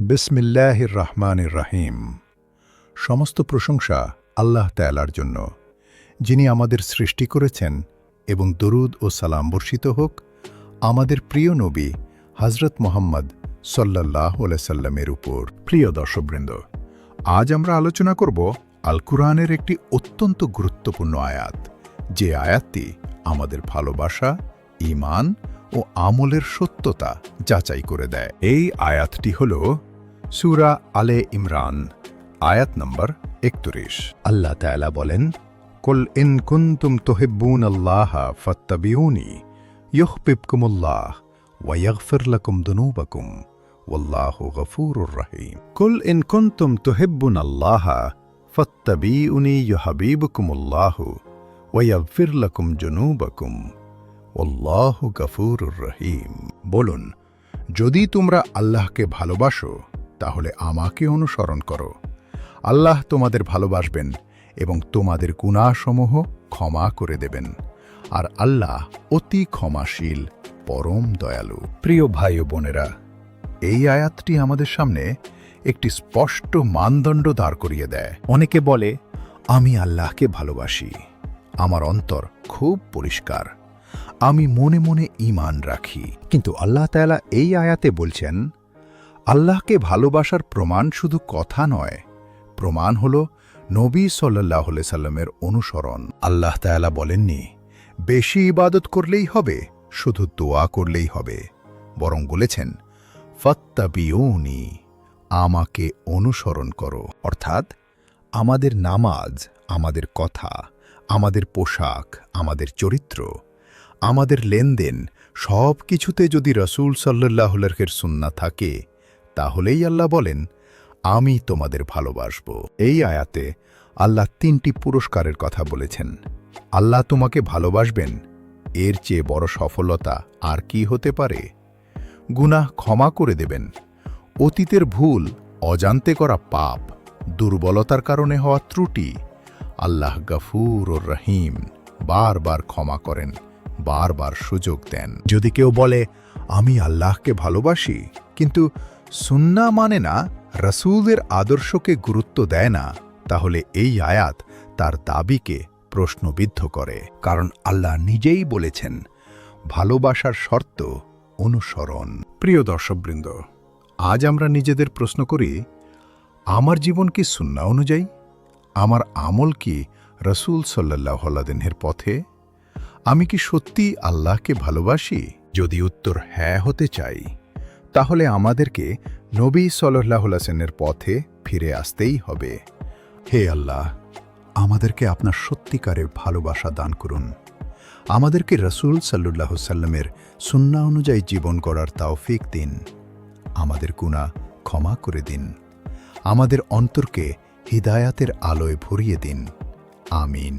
বিসমিল্লাহির রহমানির রহিম। সমস্ত প্রশংসা আল্লাহ তাআলার জন্য, যিনি আমাদের সৃষ্টি করেছেন, এবং দরুদ ও সালাম বর্ষিত হোক আমাদের প্রিয় নবী হযরত মুহাম্মদ সাল্লাল্লাহু আলাইহি সাল্লামের উপর। প্রিয় দর্শকবৃন্দ, আজ আমরা আলোচনা করব আল কুরআনের একটি অত্যন্ত গুরুত্বপূর্ণ আয়াত, যে আয়াতটি আমাদের ভালোবাসা, ঈমান ও আমলের সত্যতা যাচাই করে দেয়। এই আয়াতটি হল সূরা আলে ইমরান, আয়াত নম্বর 31। আল্লাহ তাআলা বলেন, কুল ইন কুনতুম তুহিব্বুনাল্লাহা ফাত্তাবিউনি ইউহিব্বুকুমুল্লাহ ওয়া ইয়াগফির লাকুম যুনুবাকুম ওয়াল্লাহু গফুরুর রহিম। কুল ইন কুনতুম তুহিব্বুনাল্লাহা ফাত্তাবিউনি ইউহিব্বুকুমুল্লাহ ওয়া ইয়াগফির লাকুম যুনুবাকুম ওয়াল্লাহু গফুরুর রহিম। বলুন, যদি তোমরা আল্লাহকে ভালোবাসো তাহলে আমাকে অনুসরণ করো। আল্লাহ তোমাদের ভালোবাসবেন এবং তোমাদের গুনাহসমূহ ক্ষমা করে দেবেন, আর আল্লাহ অতি ক্ষমাশীল, পরম দয়ালু। প্রিয় ভাই ও বোনেরা, এই আয়াতটি আমাদের সামনে একটি স্পষ্ট মানদণ্ড দাঁড় করিয়ে দেয়। অনেকে বলে, আমি আল্লাহকে ভালোবাসি, আমার অন্তর খুব পরিষ্কার, আমি মনে মনে ঈমান রাখি। কিন্তু আল্লাহ তাআলা এই আয়াতে বলছেন, আল্লাহকে ভালোবাসার প্রমাণ শুধু কথা নয়, প্রমাণ হল নবী সাল্লাল্লাহু আলাইহি সাল্লামের অনুসরণ। আল্লাহ তাআলা বলেননি, বেশি ইবাদত করলেই হবে, শুধু দোয়া করলেই হবে, বরং বলেছেন, ফাত্তাবিউনি, আমাকে অনুসরণ করো। অর্থাৎ আমাদের নামাজ, আমাদের কথা, আমাদের পোশাক, আমাদের চরিত্র, আমাদের লেনদেন, সব কিছুতে যদি রাসূল সাল্লাল্লাহু আলাইহি ওয়াসাল্লামের সুন্নাহ থাকে, তাহলেই আল্লাহ বলেন, আমি তোমাদের ভালোবাসব। এই আয়াতে আল্লাহ 3টি পুরস্কারের কথা বলেছেন। আল্লাহ তোমাকে ভালোবাসবেন, এর চেয়ে বড় সফলতা আর কি হতে পারে? গুনাহ ক্ষমা করে দেবেন, অতীতের ভুল, অজান্তে করা পাপ, দুর্বলতার কারণে হওয়া ত্রুটি। আল্লাহ গফুরুর রহিম, বারবার ক্ষমা করেন, বারবার সুযোগ দেন। যদি কেউ বলে, আমি আল্লাহকে ভালোবাসি কিন্তু সুন্নাহ মানে না, রাসূলের আদর্শকে গুরুত্ব দেয় না, তাহলে এই আয়াত তার দাবিকে প্রশ্নবিদ্ধ করে। কারণ আল্লাহ নিজেই বলেছেন, ভালোবাসার শর্ত অনুসরণ। প্রিয় দর্শকবৃন্দ, আজ আমরা নিজেদের প্রশ্ন করি, আমার জীবন কি সুন্নাহ অনুযায়ী? আমার আমল কি রাসূল সাল্লাল্লাহু আলাইহি ওয়াসাল্লামের পথে? আমি কি সত্যি আল্লাহকে ভালোবাসি? যদি উত্তর হ্যাঁ হতে চাই, তাহলে আমাদেরকে নবী সাল্লাল্লাহু আলাইহি ওয়াসাল্লামের পথে ফিরে আসতেই হবে। হে আল্লাহ, আমাদেরকে আপনার সত্যিকারের ভালোবাসা দান করুন। আমাদেরকে রাসূল সাল্লাল্লাহু আলাইহি ওয়াসাল্লামের সুন্নাহ অনুযায়ী জীবন গড়ার তৌফিক দিন। আমাদের গুনাহ ক্ষমা করে দিন। আমাদের অন্তরকে হিদায়াতের আলোয় ভরিয়ে দিন। আমিন।